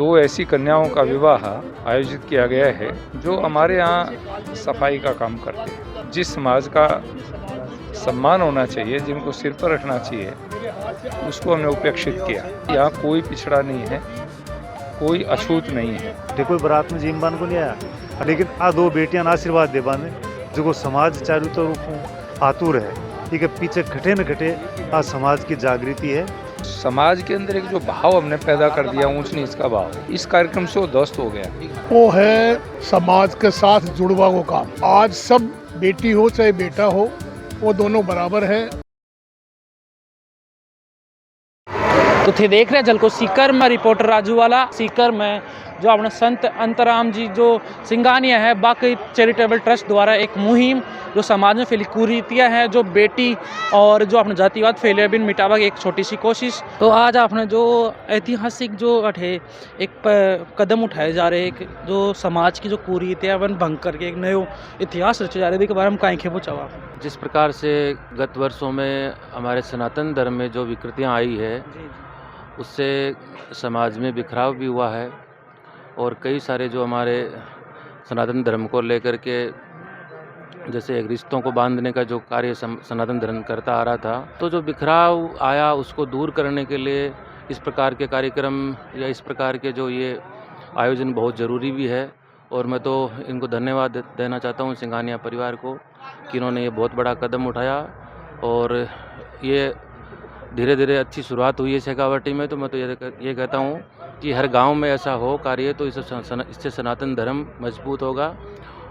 दो ऐसी कन्याओं का विवाह आयोजित किया गया है जो हमारे यहाँ सफाई का काम करते हैं। जिस समाज का सम्मान होना चाहिए, जिनको सिर पर रखना चाहिए, उसको हमने उपेक्षित किया। यहाँ कोई पिछड़ा नहीं है, कोई अछूत नहीं है। देखो बारात में जीम बान को नहीं आया, लेकिन आ दो बेटियां आशीर्वाद दे बाने जो समाज चारू तरफ आतुर है। ठीक है, पीछे घटे न घटे आज समाज की जागृति है। समाज के अंदर एक जो भाव हमने पैदा कर दिया, ऊंच नीच का भाव, इस कार्यक्रम से वो ध्वस्त हो गया। वो है समाज के साथ जुड़वा वो काम। आज सब बेटी हो चाहे बेटा हो, वो दोनों बराबर हैं। तो थे देख रहे जल को सीकर में रिपोर्टर राजू वाला। सीकर में जो अपने संत अंतराम जी जो सिंगानिया है बाकी चैरिटेबल ट्रस्ट द्वारा एक मुहिम जो समाज में फैली कुरीतियाँ हैं, जो बेटी और जो अपने जातिवाद फैले बिन मिटावा की एक छोटी सी कोशिश। तो आज आपने जो ऐतिहासिक जो अठे एक कदम उठाए जा रहे, एक जो समाज की जो कुरीतियाँ बन भंग करके एक नयो इतिहास रचे जा रहे, के बारे में काहे खेपो चावा। जिस प्रकार से गत वर्षों में हमारे सनातन धर्म में जो विकृतियाँ आई है, उससे समाज में बिखराव भी हुआ है और कई सारे जो हमारे सनातन धर्म को लेकर के जैसे एक रिश्तों को बांधने का जो कार्य सनातन धर्म करता आ रहा था, तो जो बिखराव आया उसको दूर करने के लिए इस प्रकार के कार्यक्रम या इस प्रकार के जो ये आयोजन बहुत ज़रूरी भी है। और मैं तो इनको धन्यवाद देना चाहता हूँ सिंगानिया परिवार को कि इन्होंने ये बहुत बड़ा कदम उठाया और ये धीरे धीरे अच्छी शुरुआत हुई है शेखावाटी में। तो मैं तो ये कहता हूँ कि हर गांव में ऐसा हो कार्य, तो इससे सनातन धर्म मजबूत होगा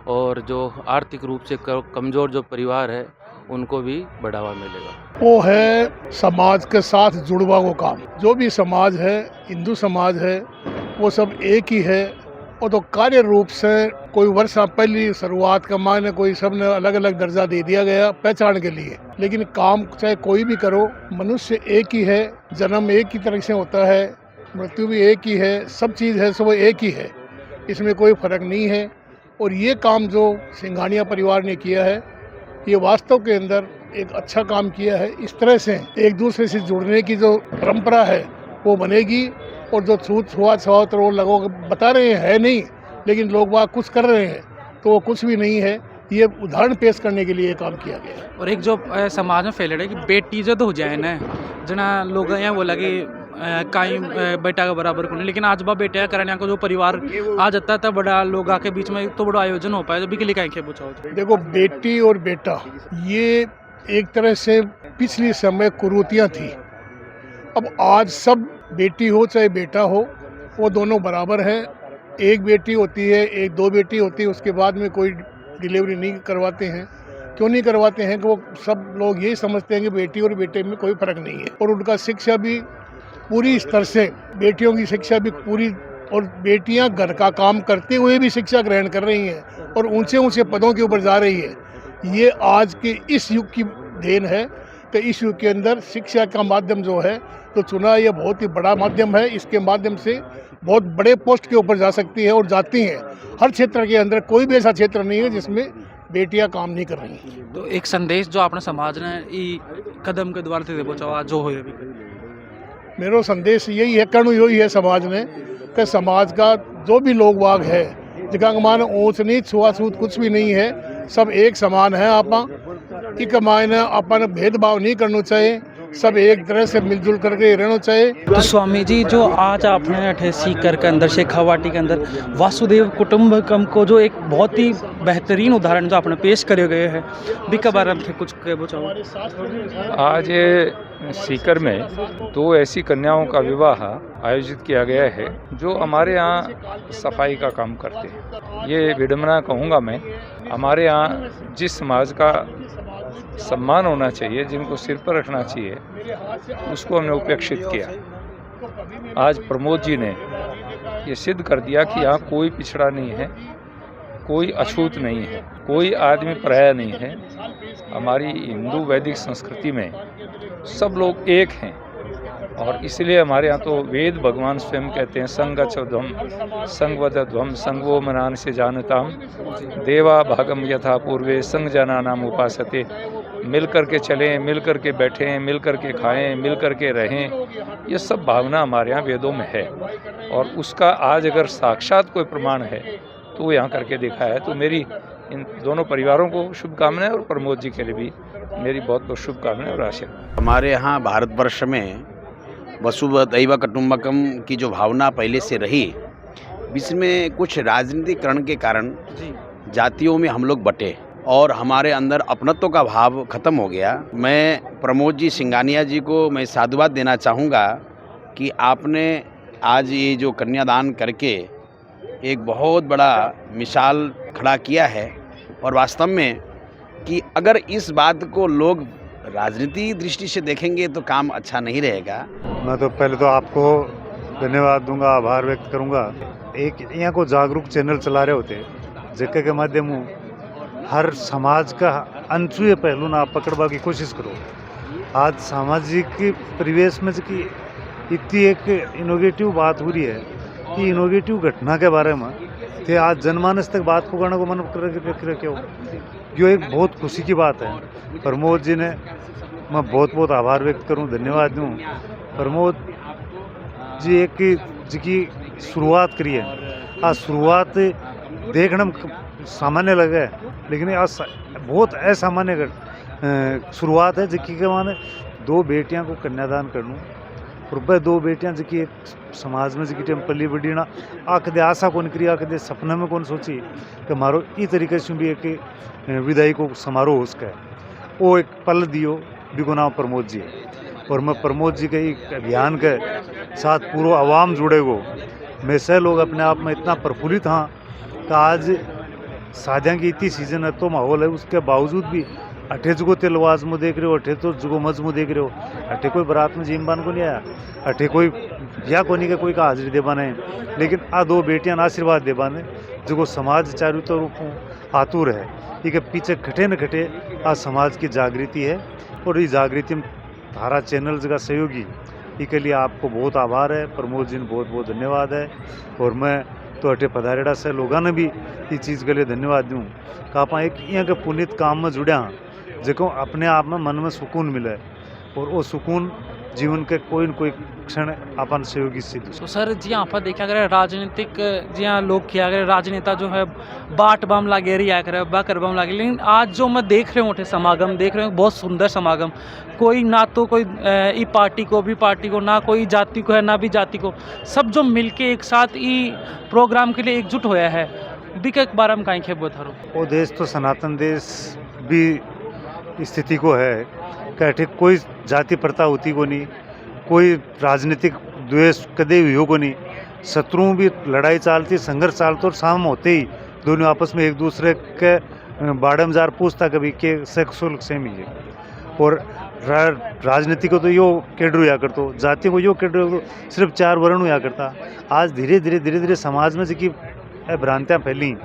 और जो आर्थिक रूप से कमज़ोर जो परिवार है उनको भी बढ़ावा मिलेगा। वो है समाज के साथ जुड़वा वो काम। जो भी समाज है, हिंदू समाज है, वो सब एक ही है। वो तो कार्य रूप से कोई वर्ष पहली शुरुआत का मायने कोई सबने अलग अलग दर्जा दे दिया गया पहचान के लिए, लेकिन काम चाहे कोई भी करो, मनुष्य एक ही है, जन्म एक ही तरह से होता है, मृत्यु भी एक ही है, सब चीज़ है सब एक ही है, इसमें कोई फर्क नहीं है। और ये काम जो सिंघानिया परिवार ने किया है, ये वास्तव के अंदर एक अच्छा काम किया है। इस तरह से एक दूसरे से जुड़ने की जो परंपरा है वो बनेगी। और जो छूत छुआत छुआत वो लोग बता रहे हैं है नहीं, लेकिन लोग वहाँ कुछ कर रहे हैं तो वो कुछ भी नहीं है। ये उदाहरण पेश करने के लिए काम किया गया है। और एक जो समाज में फैले रहे कि बेटी जो हो जाए ना, जना लोग यहाँ बोला कि काई बेटा का बराबर को नहीं, लेकिन आज बा बेटा करने को जो परिवार आ जाता है तब बड़ा लोग आके बीच में तो बड़ा आयोजन हो पाए। तो बिकली काहे के पूछा। देखो, बेटी और बेटा ये एक तरह से पिछली समय कुरीतियाँ थी। अब आज सब बेटी हो चाहे बेटा हो, वो दोनों बराबर हैं। एक बेटी होती है, एक दो बेटी होती है, उसके बाद में कोई डिलीवरी नहीं करवाते हैं। क्यों नहीं करवाते हैं कि वो सब लोग यही समझते हैं कि बेटी और बेटे में कोई फर्क नहीं है। और उनका शिक्षा भी पूरी स्तर से, बेटियों की शिक्षा भी पूरी, और बेटियां घर का काम करते हुए भी शिक्षा ग्रहण कर रही हैं और ऊंचे ऊंचे पदों के ऊपर जा रही है। ये आज के इस युग की देन है कि इस युग के अंदर शिक्षा का माध्यम जो है तो चुना, ये बहुत ही बड़ा माध्यम है। इसके माध्यम से बहुत बड़े पोस्ट के ऊपर जा सकती है और जाती हैं। हर क्षेत्र के अंदर कोई भी ऐसा क्षेत्र नहीं है जिसमें बेटियां काम नहीं कर रही हैं। तो एक संदेश जो अपने समाज ने ई कदम के द्वारा से पहुँचा जो हो, मेरा संदेश यही है, कर्ण यही है समाज ने कि समाज का जो भी लोग वाग है, जिनका मान ऊंच नीच छुआछूत कुछ भी नहीं है, सब एक समान है। आप एक मायने अपन भेदभाव नहीं करना चाहिए, सब एक तरह से मिलजुल करके रहना चाहिए। तो स्वामी जी जो आज आपने अठे सीकर के अंदर शेखावाटी के अंदर वासुदेव कुटुंबकम को जो एक बहुत ही बेहतरीन उदाहरण जो आपने पेश करे गए हैं, बिका बारे में कुछ बताओ। आज सीकर में दो ऐसी कन्याओं का विवाह आयोजित किया गया है जो हमारे यहाँ सफाई का काम करते हैं। ये विडम्बना कहूँगा मैं, हमारे यहाँ जिस समाज का सम्मान होना चाहिए, जिनको सिर पर रखना चाहिए, उसको हमने उपेक्षित किया। आज प्रमोद जी ने ये सिद्ध कर दिया कि यहाँ कोई पिछड़ा नहीं है, कोई अछूत नहीं है, कोई आदमी पराया नहीं है। हमारी हिंदू वैदिक संस्कृति में सब लोग एक हैं और इसलिए हमारे यहाँ तो वेद भगवान स्वयं कहते हैं, संगच्छध्वम संगवदध्वम संगवो मनान से जानताम देवा भागम यथा पूर्वे संग जनानाम उपासते। मिल कर के चलें, मिल कर के बैठें, मिल कर के खाएं, मिल कर के रहें, ये सब भावना हमारे यहाँ वेदों में है। और उसका आज अगर साक्षात कोई प्रमाण है तो वो यहाँ करके देखा है। तो मेरी इन दोनों परिवारों को शुभकामनाएं और प्रमोद जी के लिए भी मेरी बहुत बहुत शुभकामनाएं और आशीर्वाद। हमारे यहाँ भारतवर्ष में वसुधैव कुटुंबकम की जो भावना पहले से रही, बीच में कुछ राजनीतिकरण के कारण जातियों में हम लोग बटे और हमारे अंदर अपनत्व का भाव खत्म हो गया। मैं प्रमोद जी सिंघानिया जी को मैं साधुवाद देना चाहूँगा कि आपने आज ये जो कन्यादान करके एक बहुत बड़ा मिसाल खड़ा किया है। और वास्तव में कि अगर इस बात को लोग राजनीति दृष्टि से देखेंगे तो काम अच्छा नहीं रहेगा। मैं तो पहले तो आपको धन्यवाद दूंगा, आभार व्यक्त करूंगा। एक यहाँ को जागरूक चैनल चला रहे होते जिसके के माध्यम हर समाज का अनछुए पहलू ना पकड़वा की कोशिश करो। आज सामाजिक परिवेश में की इतनी एक इनोवेटिव बात हो रही है कि इनोवेटिव घटना के बारे में थे आज जनमानस तक बात पकड़ने को मन रख रखे हो। जो एक बहुत खुशी की बात है। प्रमोद जी ने मैं बहुत बहुत आभार व्यक्त करूं, धन्यवाद दूं। प्रमोद जी एक जिसकी शुरुआत करी है, आज शुरुआत देखने में सामान्य लगे लेकिन आज बहुत असामान्य शुरुआत है। जिसकी के माने दो बेटियां को कन्यादान करनू और वह दो बेटियां जिसकी समाज में जिसकी टाइम पली बड़ी ना आखदे आशा कौन करी, आखदे सपने में कौन सोची कि मारो ई तरीके से भी एक विदाई को समारोह हो सके। वो एक पल दियो बिको नाम प्रमोद जी है। और मैं प्रमोद जी के एक अभियान के साथ पूरा आवाम जुड़ेगो। मैं से लोग अपने आप में इतना प्रफुल्लित हाँ कि आज शादियाँ की इतनी सीजन है तो माहौल है, उसके बावजूद भी अठे जुगो तिलवाज में देख रहे हो, अठे तो जुगो मज में देख रहे हो, अठे कोई बारात में जीमबान को नहीं आया, अठे कोई या कोनी के कोई का हाजिरी दे बाने, लेकिन आ दो बेटियां आशीर्वाद दे बाने जुगो समाज चारू तरफ आतुर है। ये पीछे घटे न घटे आज समाज की जागृति है और इस जागृति में धारा चैनल का सहयोगी इसके लिए आपको बहुत आभार है। प्रमोद जी ने बहुत बहुत धन्यवाद है। और मैं तो अटे पधारेड़ा से लोगों ने भी इस चीज़ के लिए धन्यवाद दूँ कि आप एक यहाँ के पुनीत काम में जुड़े हाँ जो अपने आप में मन में सुकून मिले और वो सुकून जीवन के कोई न कोई क्षण अपन सहयोगी सिद्ध। तो सर जी यहाँ पर देखा गया राजनीतिक जी हाँ लोग किया गया राजनेता जो है बाट बम लागे रिया करे बाकर बम लागे, लेकिन आज जो मैं देख रहे हूँ समागम देख रहे हूँ बहुत सुंदर समागम। कोई ना तो कोई ई पार्टी को भी पार्टी को, ना कोई जाति को है ना भी जाति को, सब जो मिलके एक साथ ई प्रोग्राम के लिए एकजुट होया है। बिके बारे में कहीं खेब थारो वो देश तो सनातन देश भी स्थिति को है कि कोई जाति प्रथा होती को नहीं, कोई राजनीतिक द्वेष कदे हुई हो को नहीं, शत्रुओं भी लड़ाई चालती संघर्ष चालते और शाम होते ही दोनों आपस में एक दूसरे के बाड़म जार पूछता कभी के सेक्सुअल सेम ही है। और राजनीति को तो यो केडर हुआ करतो, जाति को यो केडर सिर्फ 4 वर्ण हुआ करता। आज धीरे धीरे समाज में जिसकी भ्रांतियाँ फैली,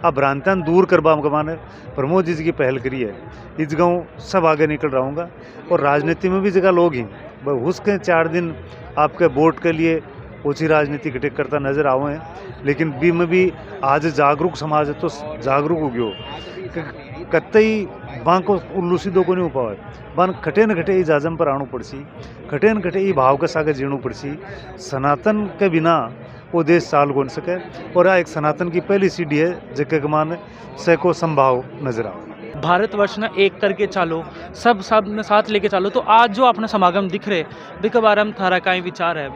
अब भ्रांतियाँ दूर करवा माने प्रमोद जी की पहल करी है। इस गाँव सब आगे निकल रहा और राजनीति में भी जगह लोग ही उसके 4 दिन आपके वोट के लिए ओछी राजनीति घटित करता नजर आवे हैं। लेकिन बी में भी आज जागरूक समाज है तो जागरूक हो गयो कतई बां को उल्लू सीधो को नहीं हो पावे बान खटे न खटे जाजम पर आणु पड़सी, खटे न खटे भाव के सागे जीणु पड़सी। सनातन के बिना वो देश चाल कौन सके और एक सनातन की पहली सीढ़ी है जिसके मान से को संभाव नजर आओ। भारतवर्ष ना एक करके चालो, सब ने साथ लेके चालो। तो आज जो अपना समागम दिख रहे बिके बारे में थारा का विचार है?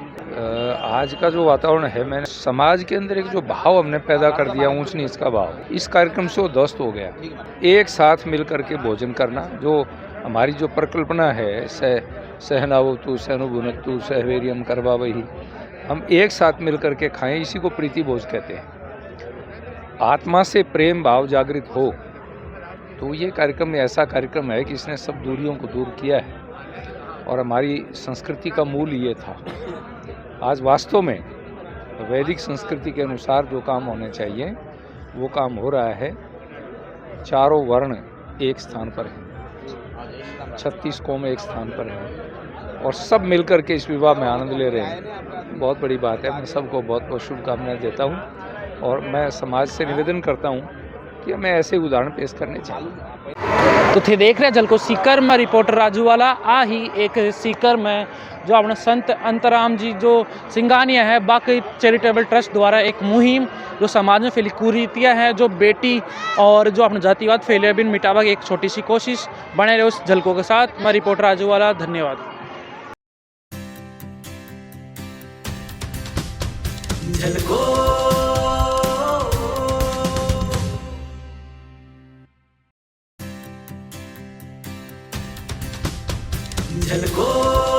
आज का जो वातावरण है, मैंने समाज के अंदर एक जो भाव हमने पैदा कर दिया ऊंच नीच का भाव, इस कार्यक्रम से वो ध्वस्त हो गया। एक साथ मिल करके भोजन करना जो हमारी जो परिकल्पना है सहनावतु सहनुभुनतु सहवीर्यम करवा वही, हम एक साथ मिल करके खाएं, इसी को प्रीति भोज कहते हैं। आत्मा से प्रेम भाव जागृत हो तो ये कार्यक्रम ऐसा कार्यक्रम है कि इसने सब दूरियों को दूर किया है और हमारी संस्कृति का मूल ये था। आज वास्तव में वैदिक संस्कृति के अनुसार जो काम होने चाहिए वो काम हो रहा है। चारों वर्ण एक स्थान पर हैं, 36 कौम एक स्थान पर हैं और सब मिलकर के इस विवाह में आनंद ले रहे हैं। बहुत बड़ी बात है। मैं सबको बहुत बहुत शुभकामनाएं देता हूं और मैं समाज से निवेदन करता हूं कि हमें ऐसे उदाहरण पेश करने चाहिए। तो थे देख रहे जलको सीकर में रिपोर्टर राजूवाला आ ही एक सीकर में जो अपने संत अंतराम जी जो सिंगानिया है बाकी चैरिटेबल ट्रस्ट द्वारा एक मुहिम जो समाज में फैली कुरीतियाँ हैं जो बेटी और जो अपने जातिवाद फैले बिन मिटावा की एक छोटी सी कोशिश बने रहे उस झलकों के साथ। मैं रिपोर्टर राजूवाला, धन्यवाद। झलको